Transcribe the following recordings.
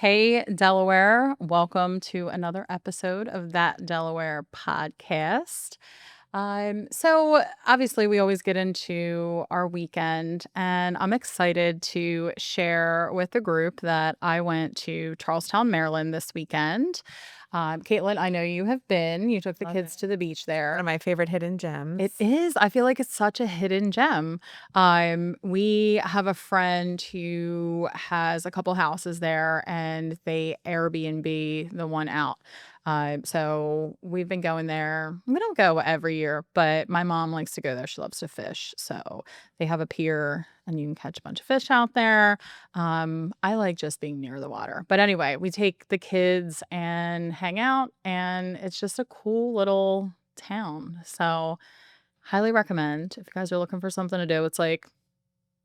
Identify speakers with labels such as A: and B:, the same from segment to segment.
A: Hey, Delaware. Welcome to another episode of That Delaware podcast. So obviously we always get into our weekend, and I'm excited to share with the group that I went to Charlestown, Maryland this weekend. Caitlin, I know you have been. You took the
B: Love
A: kids
B: it.
A: to the beach
B: One of
A: there.
B: my favorite hidden
A: It
B: gems.
A: is. I feel like it's such a hidden gem. We have a friend who has a couple houses there and they Airbnb the one out. So we've been going there. We don't go every year, but my mom likes to go there. She loves to fish. So they have a pier and you can catch a bunch of fish out there. I like just being near the water. But anyway, we take the kids and hang out, and it's just a cool little town. So highly recommend if you guys are looking for something to do. It's like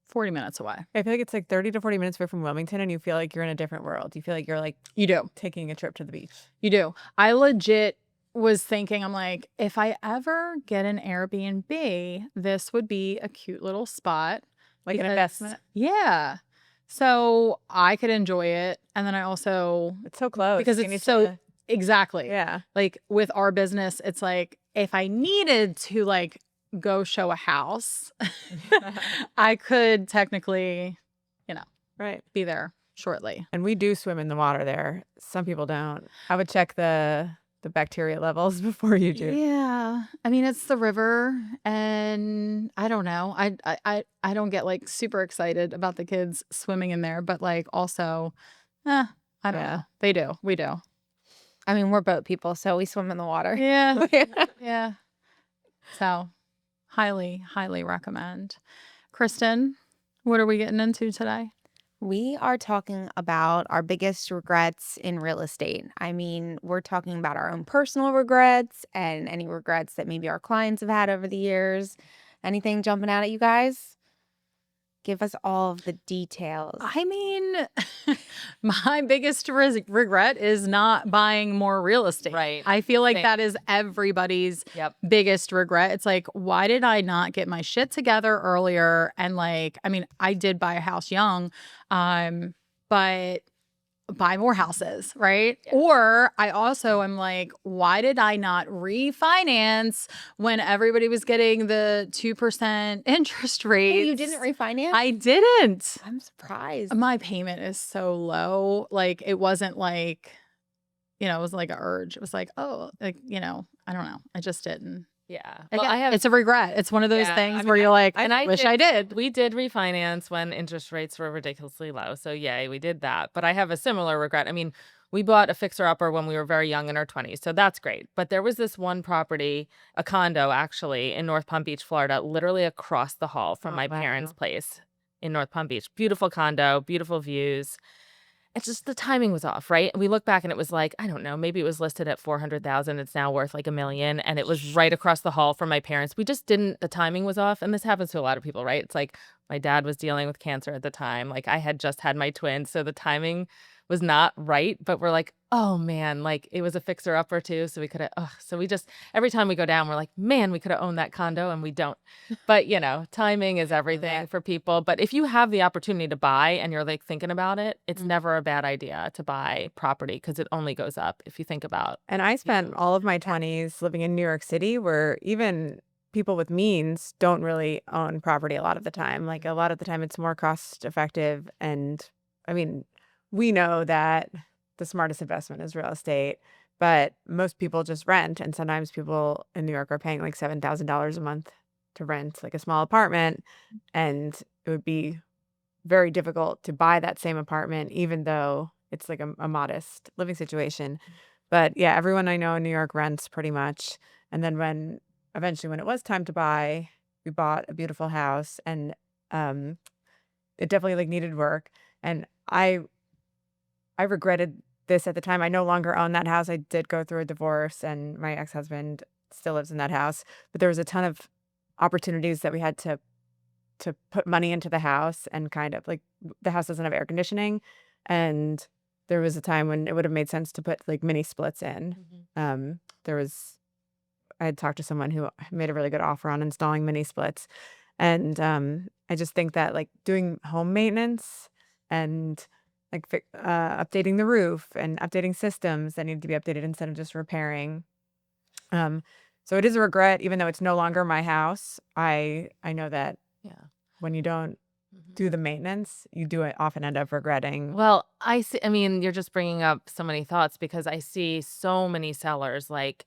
A: 40 minutes away.
B: I feel like it's like 30 to 40 minutes away from Wilmington, and you feel like you're in a different world. You feel like you're like
A: You do.
B: taking a trip to the beach.
A: You do. I legit was thinking, I'm like, if I ever get an Airbnb, this would be a cute little spot.
B: Like an
A: Because,
B: investment.
A: yeah. So I could enjoy it. And then I also,
B: It's so close.
A: because
B: You
A: it's
B: need
A: so,
B: to-
A: exactly.
B: yeah.
A: Like with our business, it's like if I needed to like go show a house, I could technically,
B: Right.
A: be there shortly.
B: And we do swim in the water there. Some people don't. I would check the bacteria levels before you do.
A: Yeah. I mean, it's the river, and I don't know. I don't get like super excited about the kids swimming in there, but like also, I don't
B: Yeah.
A: know. They do. We do.
C: I mean, we're boat people, so we swim in the water.
A: Yeah. Yeah. So highly, highly recommend. Kristen, what are we getting into today?
C: We are talking about our biggest regrets in real estate. I mean, we're talking about our own personal regrets and any regrets that maybe our clients have had over the years. Anything jumping out at you guys? Give us all of the details.
A: I mean, my biggest regret is not buying more real estate.
D: Right.
A: I feel like
D: Same.
A: that is everybody's
D: Yep.
A: biggest regret. It's like, why did I not get my shit together earlier? And like, I mean, I did buy a house young, but buy more houses, right?
D: Yeah.
A: Or I also am like, why did I not refinance when everybody was getting the 2% interest rate?
C: Oh, you didn't refinance?
A: I didn't.
C: I'm surprised.
A: My payment is so low. Like, it wasn't like, it was like an urge. It was like, oh, like, I don't know. I just didn't.
D: Yeah.
A: Again, it's a regret. It's one of those
D: Yeah,
A: things
D: I mean,
A: where you're like,
D: and
A: I
D: I
A: wish
D: did-
A: I did.
D: We did refinance when interest rates were ridiculously low. So yay, we did that. But I have a similar regret. I mean, we bought a fixer-upper when we were very young in our 20s. So that's great. But there was this one property, a condo actually, in North Palm Beach, Florida, literally across the hall from
B: Oh,
D: my
B: wow.
D: parents' place in North Palm Beach. Beautiful condo, beautiful views. It's just the timing was off, right? We look back and it was like, I don't know, maybe it was listed at 400,000. It's now worth like $1 million. And it was right across the hall from my parents. We just didn't, the timing was off. And this happens to a lot of people, right? It's like my dad was dealing with cancer at the time. Like I had just had my twins. So the timing was not right. But we're like, oh man, like it was a fixer upper too. So we could have, so we just, every time we go down, we're like, man, we could have owned that condo and we don't. But timing is everything for people. But if you have the opportunity to buy and you're like thinking about it, it's never a bad idea to buy property because it only goes up if you think about.
B: And I spent all of my 20s living in New York City, where even people with means don't really own property a lot of the time. Like a lot of the time it's more cost effective. And I mean, we know that the smartest investment is real estate, but most people just rent. And sometimes people in New York are paying like $7,000 a month to rent like a small apartment. And it would be very difficult to buy that same apartment, even though it's like a modest living situation. But yeah, everyone I know in New York rents pretty much. And then when it was time to buy, we bought a beautiful house, and it definitely like needed work. And I regretted this at the time. I no longer own that house. I did go through a divorce, and my ex-husband still lives in that house. But there was a ton of opportunities that we had to put money into the house, and kind of like the house doesn't have air conditioning, and there was a time when it would have made sense to put like mini splits in. I had talked to someone who made a really good offer on installing mini splits, and I just think that like doing home maintenance and like updating the roof and updating systems that need to be updated instead of just repairing. Um, so it is a regret, even though it's no longer my house. I know that
D: Yeah.
B: when you don't
D: Mhm.
B: do the maintenance, you do often end up regretting.
D: Well, I mean, you're just bringing up so many thoughts because I see so many sellers, like,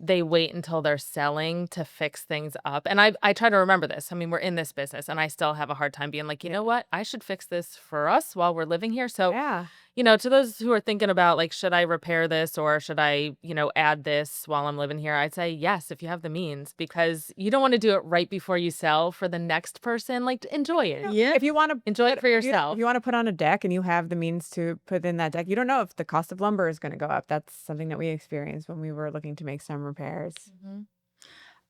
D: they wait until they're selling to fix things up, and I try to remember this. I mean, we're in this business, and I still have a hard time being like, "You
B: Yeah.
D: know what? I should fix this for us while we're living here." So,
B: Yeah.
D: to those who are thinking about, like, should I repair this or should I, add this while I'm living here? I'd say yes, if you have the means, because you don't wanna do it right before you sell for the next person. Like, enjoy
B: You
D: it.
B: know,
A: Yeah.
B: if you want to
D: Enjoy it for
B: if
D: yourself.
B: you want to put on a deck and you have the means to put in that deck, you don't know if the cost of lumber is going to go up. That's something that we experienced when we were looking to make some repairs.
D: Mhm.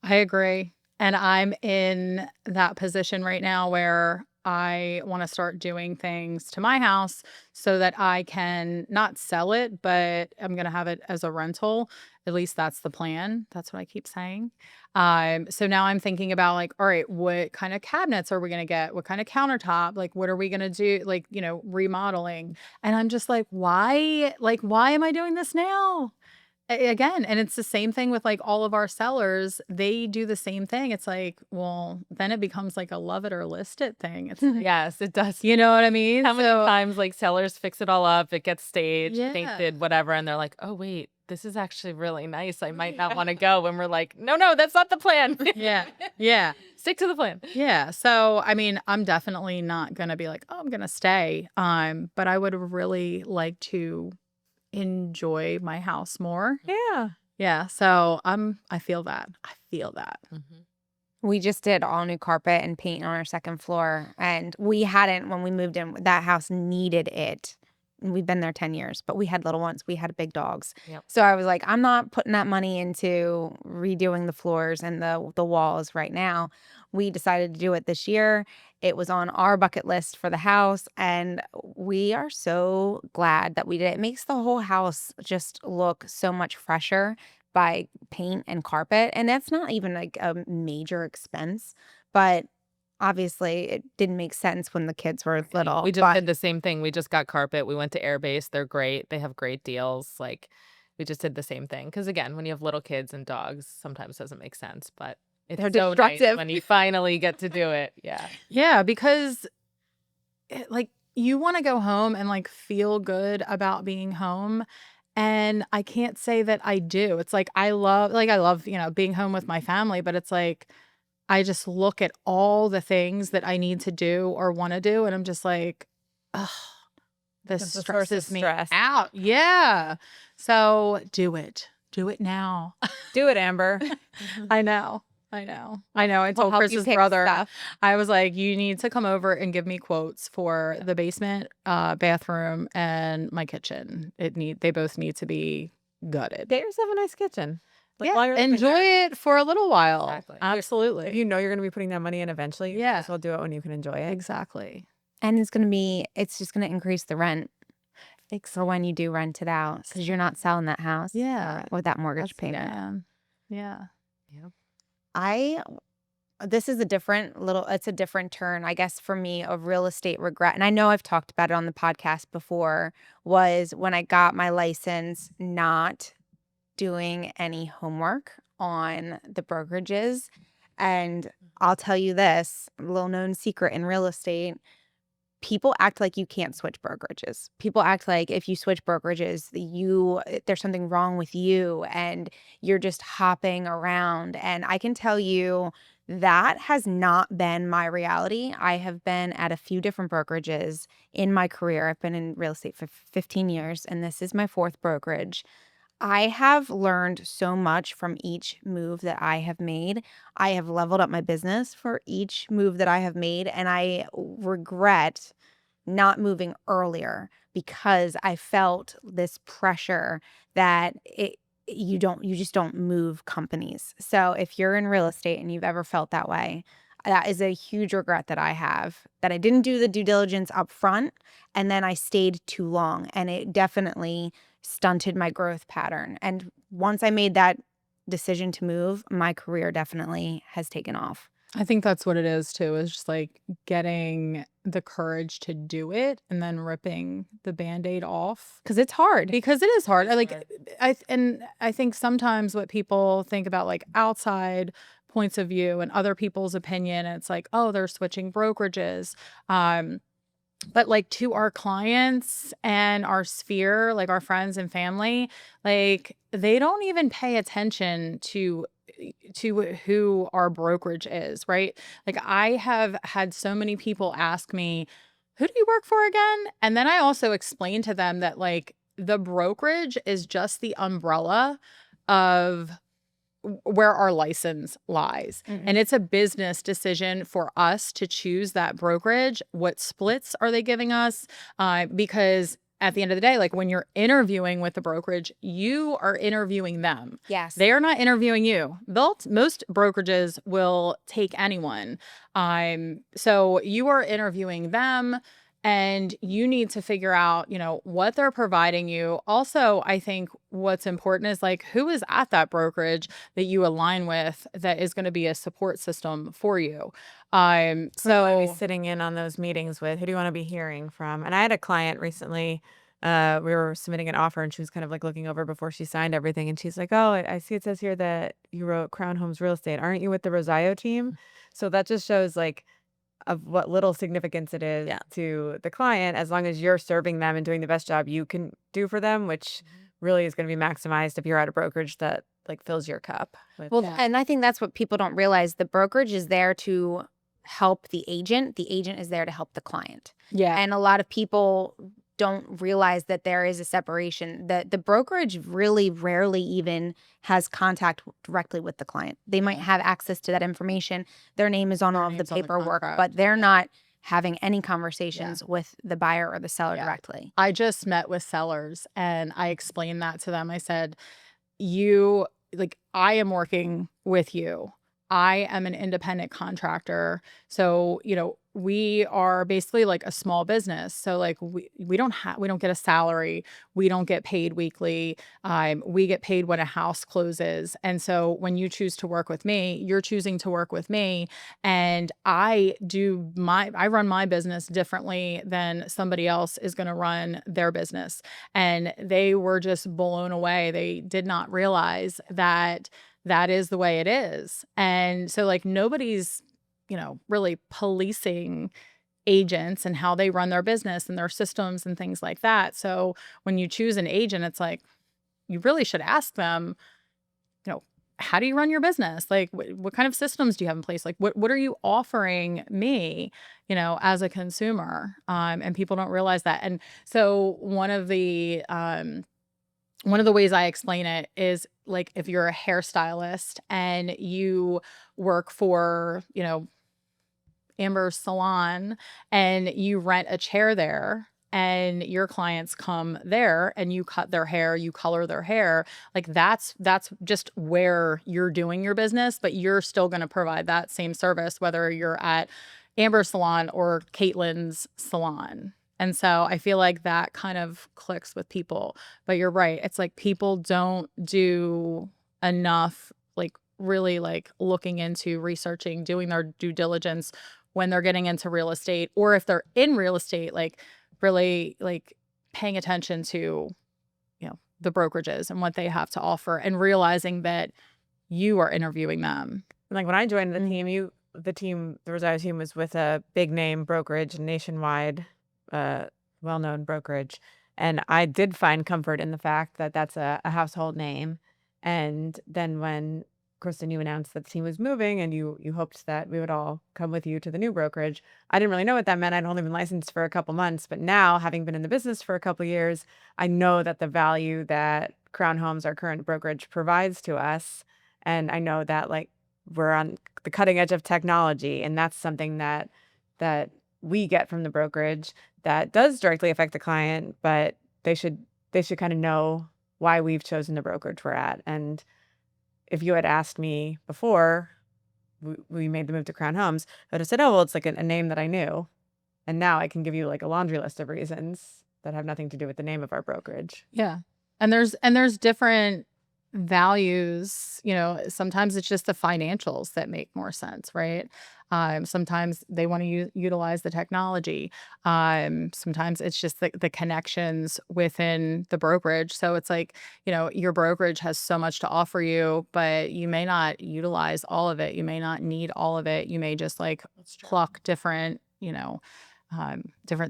A: I agree. And I'm in that position right now where I want to start doing things to my house so that I can not sell it, but I'm going to have it as a rental. At least that's the plan. That's what I keep saying. So now I'm thinking about like, all right, what kind of cabinets are we going to get? What kind of countertop? Like, what are we going to do? Like, remodeling. And I'm just like, why? Like, why am I doing this now? Again, and it's the same thing with, like, all of our sellers, they do the same thing. It's like, well, then it becomes like a love it or list it thing. It's like,
D: Yes, it does.
A: you know what I mean?
D: How many
A: So
D: times, like, sellers fix it all up, it gets staged,
A: yeah.
D: painted, whatever, and they're like, "Oh, wait, this is actually really nice. I might not wanna go," and we're like, "No, no, that's not the plan."
A: Yeah. Yeah.
D: Stick to the plan.
A: Yeah. So, I mean, I'm definitely not gonna be like, "Oh, I'm gonna stay." But I would really like to enjoy my house more.
B: Yeah.
A: Yeah. So, I feel that. I feel that.
D: Mhm.
C: We just did all new carpet and paint on our second floor, and we hadn't when we moved in. That house needed it. And we've been there 10 years, but we had little ones. We had big dogs.
D: Yep.
C: So I was like, I'm not putting that money into redoing the floors and the walls right now. We decided to do it this year. It was on our bucket list for the house, and we are so glad that we did it. It makes the whole house just look so much fresher by paint and carpet, and that's not even like a major expense, but obviously it didn't make sense when the kids were little.
D: We just
C: But
D: did the same thing. We just got carpet. We went to Airbase. They're great. They have great deals. Like, we just did the same thing. Because again, when you have little kids and dogs, sometimes doesn't make sense, but it's
C: they're
D: so nice
C: destructive.
D: when you finally get to do it. Yeah.
A: Yeah, because like you want to go home and like feel good about being home. And I can't say that I do. It's like I love, being home with my family, but it's like I just look at all the things that I need to do or want to do and I'm just like, ugh, this
B: It's a source of
A: stresses me
B: stress.
A: out. Yeah. So do it. Do it now.
B: Do it, Amber.
A: I know. I know. I know. I
C: We'll
A: told
C: help you
A: Chris's
C: pick
A: brother,
C: stuff.
A: I was like, you need to come over and give me quotes for the basement, bathroom, and my kitchen. They both need to be gutted.
B: Get yourself a nice kitchen. Like,
A: Yeah,
B: while you're living
A: enjoy
B: there.
A: it for a little while.
D: Exactly.
A: Absolutely.
B: If you know you're going to be putting that money in eventually, you might
A: Yeah.
B: as well do it when you can enjoy it.
A: Exactly.
C: And it's just gonna increase the rent for when you do rent it out because you're not selling that house
A: Yeah.
C: with that mortgage
A: That's the
C: payment.
A: plan. Yeah.
C: This is it's a different turn, I guess, for me of real estate regret. And I know I've talked about it on the podcast before, was when I got my license, not doing any homework on the brokerages. And I'll tell you this, little known secret in real estate. People act like you can't switch brokerages. People act like if you switch brokerages, there's something wrong with you and you're just hopping around. And I can tell you that has not been my reality. I have been at a few different brokerages in my career. I've been in real estate for 15 years, and this is my fourth brokerage. I have learned so much from each move that I have made. I have leveled up my business for each move that I have made, and I regret not moving earlier because I felt this pressure that you just don't move companies. So if you're in real estate and you've ever felt that way, that is a huge regret that I have, that I didn't do the due diligence up front and then I stayed too long, and it definitely stunted my growth pattern. And once I made that decision to move, my career definitely has taken off.
A: I think that's what it is too, is just like getting the courage to do it and then ripping the Band-Aid off.
C: Because it's hard.
A: Because it is hard.
D: It's
A: Like
D: hard.
A: I think sometimes what people think about like outside points of view and other people's opinion, it's like, oh, they're switching brokerages. Um, but like to our clients and our sphere, like our friends and family, like they don't even pay attention to who our brokerage is, right? Like I have had so many people ask me, "Who do you work for again?" And then I also explain to them that like the brokerage is just the umbrella of where our license lies. And
C: Mhm.
A: it's a business decision for us to choose that brokerage. What splits are they giving us? Because at the end of the day, like when you're interviewing with the brokerage, you are interviewing them.
C: Yes.
A: They are not interviewing you. Most brokerages will take anyone. So you are interviewing them and you need to figure out, what they're providing you. Also, I think what's important is like who is at that brokerage that you align with that is going to be a support system for you.
B: Who do you wanna be
A: So
B: sitting in on those meetings with? Who do you wanna be hearing from? And I had a client recently, we were submitting an offer and she was kind of like looking over before she signed everything. And she's like, "Oh, I see it says here that you wrote Crown Homes Real Estate. Aren't you with the Rosario team?" So that just shows like of what little significance it is
D: Yeah.
B: to the client as long as you're serving them and doing the best job you can do for them, which really is going to be maximized if you're at a brokerage that like fills your cup with.
C: Well,
A: yeah,
C: and I think that's what people don't realize. The brokerage is there to help the agent. The agent is there to help the client.
A: yeah,
C: And a lot of people don't realize that there is a separation. The brokerage really rarely even has contact directly with the client. They might have access to that information. Their name is on
A: Their
C: all of the
A: name's on the
C: paperwork,
A: contract.
C: but they're not having any conversations with the buyer or the seller
A: Yeah.
C: directly.
A: I just met with sellers and I explained that to them. I said, you like I am working with you. I am an independent contractor. So, we are basically like a small business. So like we don't get a salary. We don't get paid weekly. We get paid when a house closes. And so when you choose to work with me, you're choosing to work with me. And I run my business differently than somebody else is going to run their business. And they were just blown away. They did not realize that that is the way it is. And so, like, nobody's, really policing agents and how they run their business and their systems and things like that. So, when you choose an agent, it's like, you really should ask them, you know, how do you run your business? Like, what kind of systems do you have in place? Like, what are you offering me, as a consumer? And people don't realize that. And so, one of the ways I explain it is like if you're a hairstylist and you work for, Amber's salon and you rent a chair there and your clients come there and you cut their hair, you color their hair, like that's just where you're doing your business, but you're still going to provide that same service whether you're at Amber's salon or Caitlin's salon. And so I feel like that kind of clicks with people. But you're right. It's like people don't do enough like really like looking into researching, doing their due diligence when they're getting into real estate, or if they're in real estate, like really like paying attention to, the brokerages and what they have to offer and realizing that you are interviewing them.
B: Like when I joined the
C: Mhm.
B: team, the Rosario team was with a big name brokerage, nationwide, uh, well-known brokerage. And I did find comfort in the fact that that's a household name. And then when Kristen, you announced that the team was moving and you hoped that we would all come with you to the new brokerage. I didn't really know what that meant. I'd only been licensed for a couple months, but now having been in the business for a couple years, I know that the value that Crown Homes, our current brokerage, provides to us. And I know that like we're on the cutting edge of technology, and that's something that we get from the brokerage that does directly affect the client, but they should kind of know why we've chosen the brokerage we're at. And if you had asked me before we made the move to Crown Homes, I would have said, "Oh, well, it's like a name that I knew." And now I can give you like a laundry list of reasons that have nothing to do with the name of our brokerage.
A: Yeah. And there's values, sometimes it's just the financials that make more sense, right? Sometimes they want to utilize the technology. Sometimes it's just the connections within the brokerage. So it's like, your brokerage has so much to offer you, but you may not utilize all of it. You may not need all of it. You may just like
D: That's true.
A: pluck different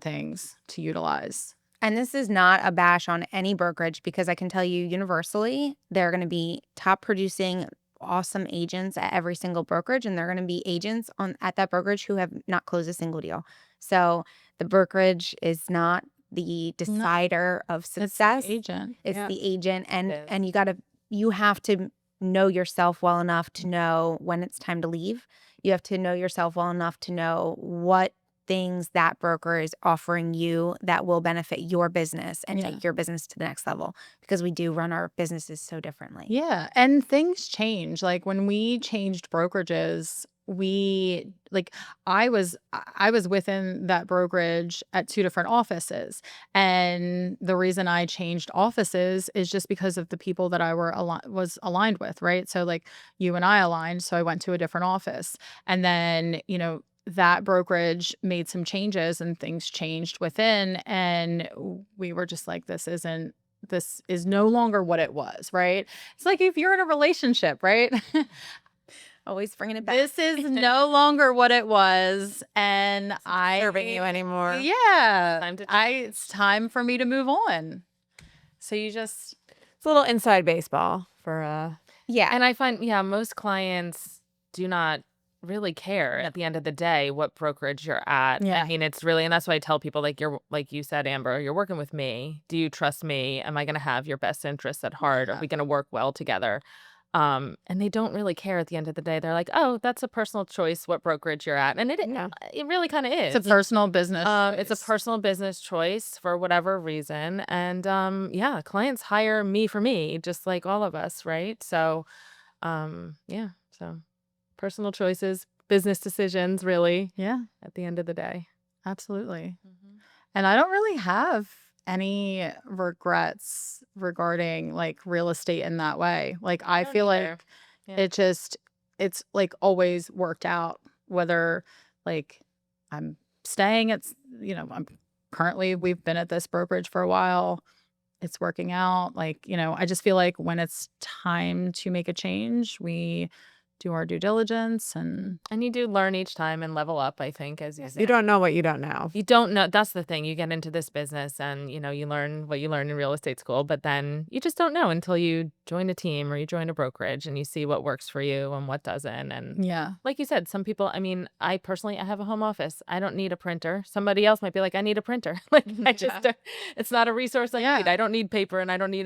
A: things to utilize.
C: And this is not a bash on any brokerage, because I can tell you universally, they're going to be top producing awesome agents at every single brokerage, and they're going to be agents at that brokerage who have not closed a single deal. So the brokerage is not the
A: No,
C: decider of
A: it's the
C: success.
A: agent.
C: It's
B: Yeah.
C: the agent,
D: It is.
C: and you have to know yourself well enough to know when it's time to leave. You have to know yourself well enough to know what things that broker is offering you that will benefit your business and
A: Yeah.
C: take your business to the next level, because we do run our businesses so differently.
A: Yeah, and things change. Like when we changed brokerages, we like I was within that brokerage at two different offices. And the reason I changed offices is just because of the people that I was aligned with, right? So like you and I aligned, so I went to a different office. And then, that brokerage made some changes and things changed within, and we were just like, this is no longer what it was, right? It's like if you're in a relationship, right?
C: Always bringing it back.
A: This is no longer what it was, and
B: Serving you anymore.
A: yeah,
D: Time to
A: it's time for me to move on. So you just
B: It's a little inside baseball for
C: Yeah.
D: And I find, most clients do not really care at the end of the day what brokerage you're at.
A: Yeah.
D: I mean, it's really, and that's why I tell people, like, like you said, Amber, you're working with me. Do you trust me? Am I going to have your best interests at heart? Are
A: Yeah.
D: we going to work well together? And they don't really care at the end of the day. They're like, oh, that's a personal choice what brokerage you're at. And
B: no.
D: it really kind of is.
A: It's a personal business.
D: It's a
A: choice.
D: personal business choice for whatever reason. And clients hire me for me, just like all of us, right? So so personal choices, business decisions, really,
A: Yeah,
D: at the end of the day.
A: absolutely. And I don't really have any regrets regarding like real estate in that way. Like I
D: Don't
A: feel
D: either.
A: like
D: Yeah.
A: it's like always worked out, whether like I'm staying at, we've been at this brokerage for a while. It's working out. Like, I just feel like when it's time to make a change, we do our due diligence and
D: And you do learn each time and level up, I think, as you
B: You
D: said.
B: don't know what you don't know.
D: You don't know. That's the thing. You get into this business and, you learn what you learn in real estate school, but then you just don't know until you join a team or you join a brokerage and you see what works for you and what doesn't. And
A: yeah.
D: like you said, some people, I mean, I personally, I have a home office. I don't need a printer. Somebody else might be like, I need a printer. Like I just, don't- it's not a resource I
A: Yeah.
D: need. I don't need paper and I don't need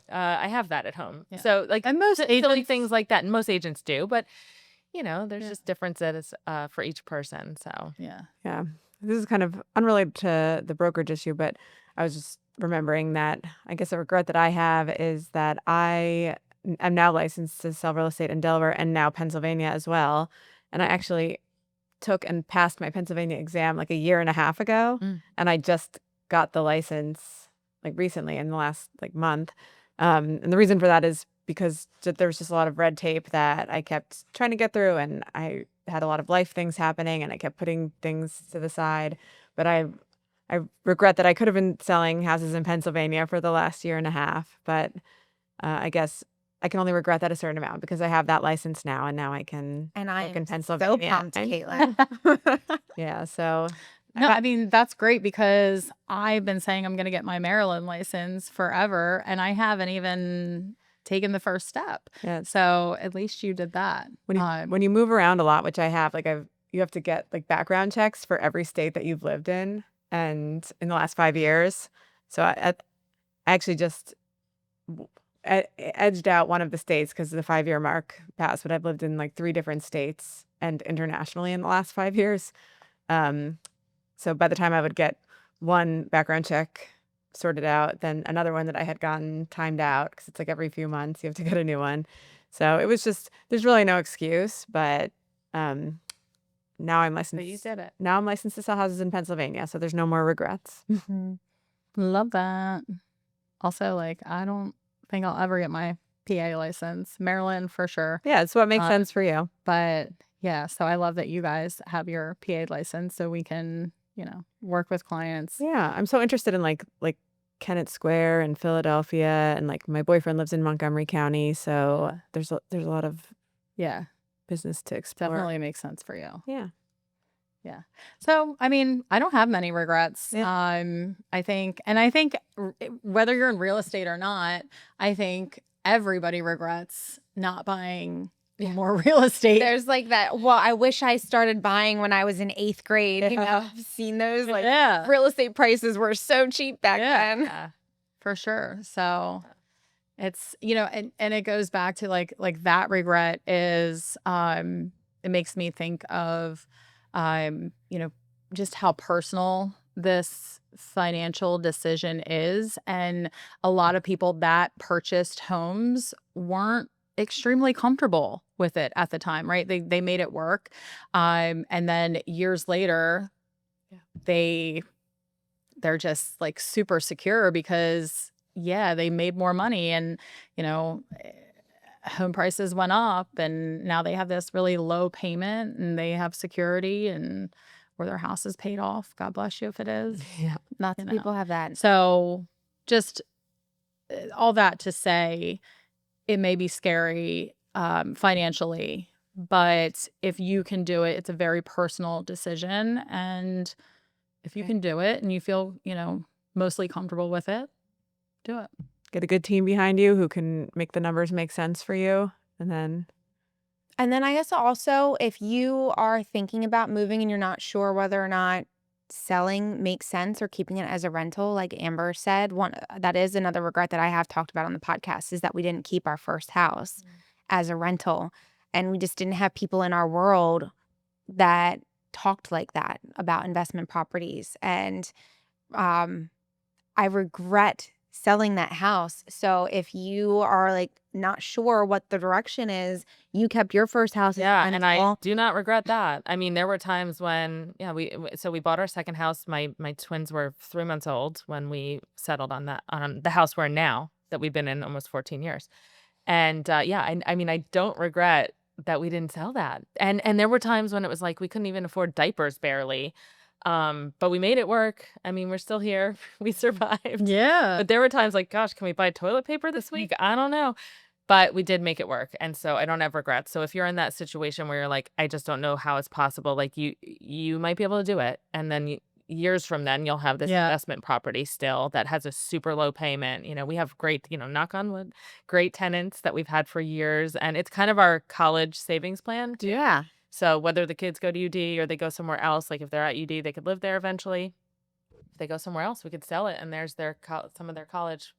D: I have that at home.
A: Yeah.
D: So like
A: And most
D: silly
A: agents
D: things like that. And most agents do, but there's
A: Yeah.
D: just differences for each person. So
A: Yeah.
B: Yeah. This is kind of unrelated to the brokerage issue, but I was just remembering that I guess a regret that I have is that I'm now licensed to sell real estate in Delaware and now Pennsylvania as well. And I actually took and passed my Pennsylvania exam like a year and a half ago.
D: Mm.
B: And I just got the license like recently in the last like month. And the reason for that is because there was just a lot of red tape that I kept trying to get through, and I had a lot of life things happening, and I kept putting things to the side. But I regret that I could have been selling houses in Pennsylvania for the last year and a half. But I guess I can only regret that a certain amount because I have that license now, and now I can
C: And I
B: work in
C: am so
B: Pennsylvania.
C: pumped, Caitlin.
B: Yeah, so
A: No, I mean, that's great because I've been saying I'm going to get my Maryland license forever and I haven't even taken the first step.
B: yeah,
A: So at least you did that.
B: when you move around a lot, which I have, like you have to get like background checks for every state that you've lived in, and in the last 5 years. So I actually just edged out one of the states because the 5 year mark passed, but I've lived in like 3 different states and internationally in the last 5 years. So by the time I would get one background check sorted out, then another one that I had gotten timed out because it's like every few months you have to get a new one. So it was just, there's really no excuse, but now I'm licensed.
D: but you did it.
B: Now I'm licensed to sell houses in Pennsylvania, so there's no more regrets.
A: Love that. Also, like, I don't think I'll ever get my PA license. Maryland for sure.
B: Yeah, it's what makes
A: Uh,
B: sense for you.
A: but yeah, so I love that you guys have your PA license so we can, work with clients.
B: Yeah, I'm so interested in like Kennett Square in Philadelphia, and like my boyfriend lives in Montgomery County, so
A: Yeah.
B: there's a lot of
A: Yeah,
B: business to explore.
A: definitely makes sense for you.
B: Yeah.
A: Yeah. So, I mean, I don't have many regrets.
B: Yeah.
A: I think whether you're in real estate or not, I think everybody regrets not buying more real estate.
C: There's like that. Well, I wish I started buying when I was in 8th grade. I've seen those. Like,
A: Yeah.
C: real estate prices were so cheap back then.
D: Yeah.
A: For sure. So it's, and it goes back to like that regret is it makes me think of just how personal this financial decision is. And a lot of people that purchased homes weren't extremely comfortable with it at the time, right? They made it work. And then years later,
B: Yeah.
A: they're just like super secure because they made more money and home prices went up and now they have this really low payment and they have security and or their house is paid off. God bless you if it is.
B: Yeah.
C: Lots
A: You
C: of
A: know.
C: people have that.
A: So just all that to say it may be scary financially, but if you can do it, it's a very personal decision. And if you
B: Okay.
A: can do it and you feel, mostly comfortable with it, do it.
B: Get a good team behind you who can make the numbers make sense for you. And then
C: I guess also, if you are thinking about moving and you're not sure whether or not selling makes sense or keeping it as a rental, like Amber said, that is another regret that I have talked about on the podcast is that we didn't keep our first house as a rental, and we just didn't have people in our world that talked like that about investment properties. And I regret selling that house. So if you are like not sure what the direction is, you kept your first house as a
D: Yeah, and I
C: rental.
D: do not regret that. I mean, there were times when, so we bought our second house. My twins were 3 months old when we settled on the house we're in now that we've been in almost 14 years. And I mean, I don't regret that we didn't sell that. And there were times when it was like we couldn't even afford diapers barely. But we made it work. I mean, we're still here. We survived.
A: Yeah.
D: But there were times like, gosh, can we buy toilet paper this week? I don't know. But we did make it work. And so I don't have regrets. So if you're in that situation where you're like, I just don't know how it's possible, like you might be able to do it. And then years from then you'll have this investment property still that has a super low payment. We have great, knock on wood, great tenants that we've had for years. And it's kind of our college savings plan too.
C: Yeah.
D: So whether the kids go to UD or they go somewhere else, like if they're at UD, they could live there eventually. If they go somewhere else, we could sell it, and there's some of their college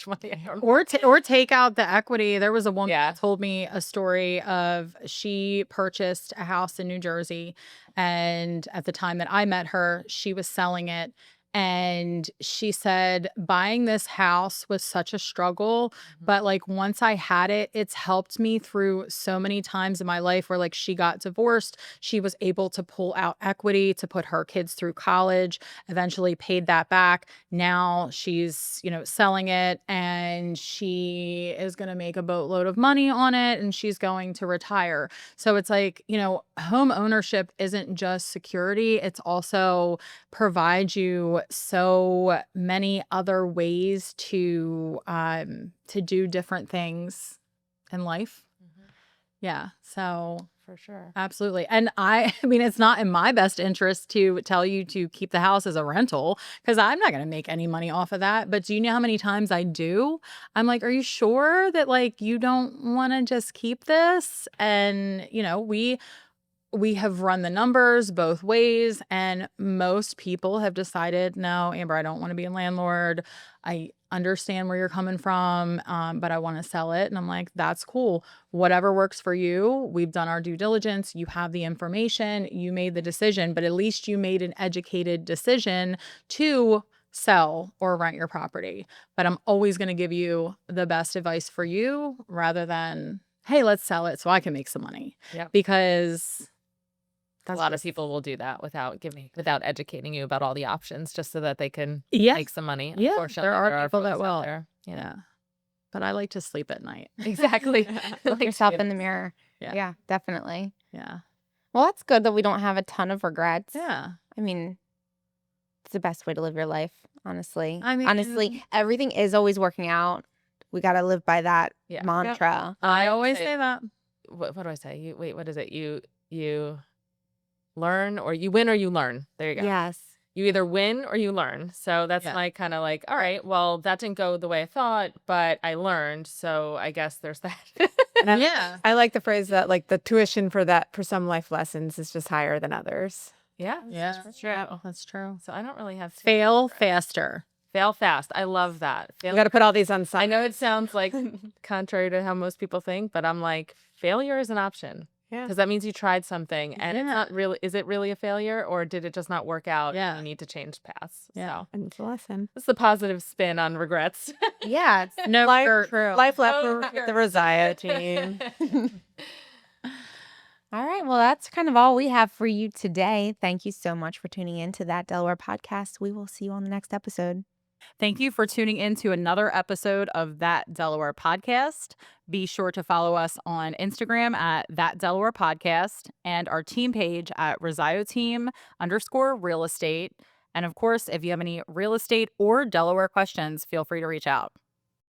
D: money. I don't know.
A: Or take out the equity. There was a woman
D: Yeah.
A: that told me a story of she purchased a house in New Jersey, and at the time that I met her, she was selling it. And she said, buying this house was such a struggle. But like once I had it, it's helped me through so many times in my life where like she got divorced. She was able to pull out equity to put her kids through college, eventually paid that back. Now she's, selling it and she is going to make a boatload of money on it and she's going to retire. So it's like, home ownership isn't just security. It's also provides you so many other ways to do different things in life. Yeah. So
D: For sure.
A: absolutely. And I mean, it's not in my best interest to tell you to keep the house as a rental because I'm not going to make any money off of that. But do you know how many times I do? I'm like, are you sure that like you don't want to just keep this? And, we have run the numbers both ways, and most people have decided, no, Amber, I don't want to be a landlord. I understand where you're coming from, but I want to sell it. And I'm like, that's cool. Whatever works for you. We've done our due diligence. You have the information. You made the decision, but at least you made an educated decision to sell or rent your property. But I'm always going to give you the best advice for you rather than, hey, let's sell it so I can make some money.
D: Yep.
A: Because
D: a lot of people will do that without educating you about all the options just so that they can
A: Yeah.
D: make some money.
A: Yeah,
D: Unfortunately,
A: there are people that
D: folks out
A: will.
D: there,
A: Yeah. but I like to sleep at night.
D: Exactly.
C: Look
D: Like,
C: yourself
D: you
C: in the mirror.
A: Yeah.
C: Yeah, definitely.
A: Yeah.
C: Well, that's good that we don't have a ton of regrets.
A: Yeah.
C: I mean, it's the best way to live your life, honestly.
A: I mean,
C: Honestly, everything is always working out. We got to live by that
D: Yeah.
C: mantra.
A: I always say that.
D: what do I say? Wait, what is it? You learn, or you win or you learn. There you go.
C: Yes.
D: You either win or you learn. So that's
A: Yeah.
D: my kind of like, all right, well, that didn't go the way I thought, but I learned. So I guess there's that.
B: And
A: Yeah.
B: I like the phrase that like the tuition for some life lessons is just higher than others.
D: Yeah.
A: Yeah.
D: That's true.
A: That's true.
D: So I don't really have
A: Fail faster.
D: fail fast. I love that.
B: We got to put all these on
D: I
B: side.
D: know it sounds like contrary to how most people think, but I'm like, failure is an option.
B: Yeah.
D: Because that means you tried something and it's
A: Yeah.
D: not really, is it really a failure, or did it just not work out?
A: Yeah.
D: You need to change paths.
A: Yeah.
D: So
B: And it's a lesson.
D: this is the positive spin on regrets.
C: Yeah, it's
A: No,
B: Life,
A: true.
B: life left
D: Oh,
B: for the Rosaya team.
C: all right. Well, that's kind of all we have for you today. Thank you so much for tuning in to That Delaware podcast. We will see you on the next episode.
A: Thank you for tuning in to another episode of That Delaware Podcast. Be sure to follow us on Instagram at That Delaware Podcast and our team page at @RosioTeam_real estate. And of course, if you have any real estate or Delaware questions, feel free to reach out.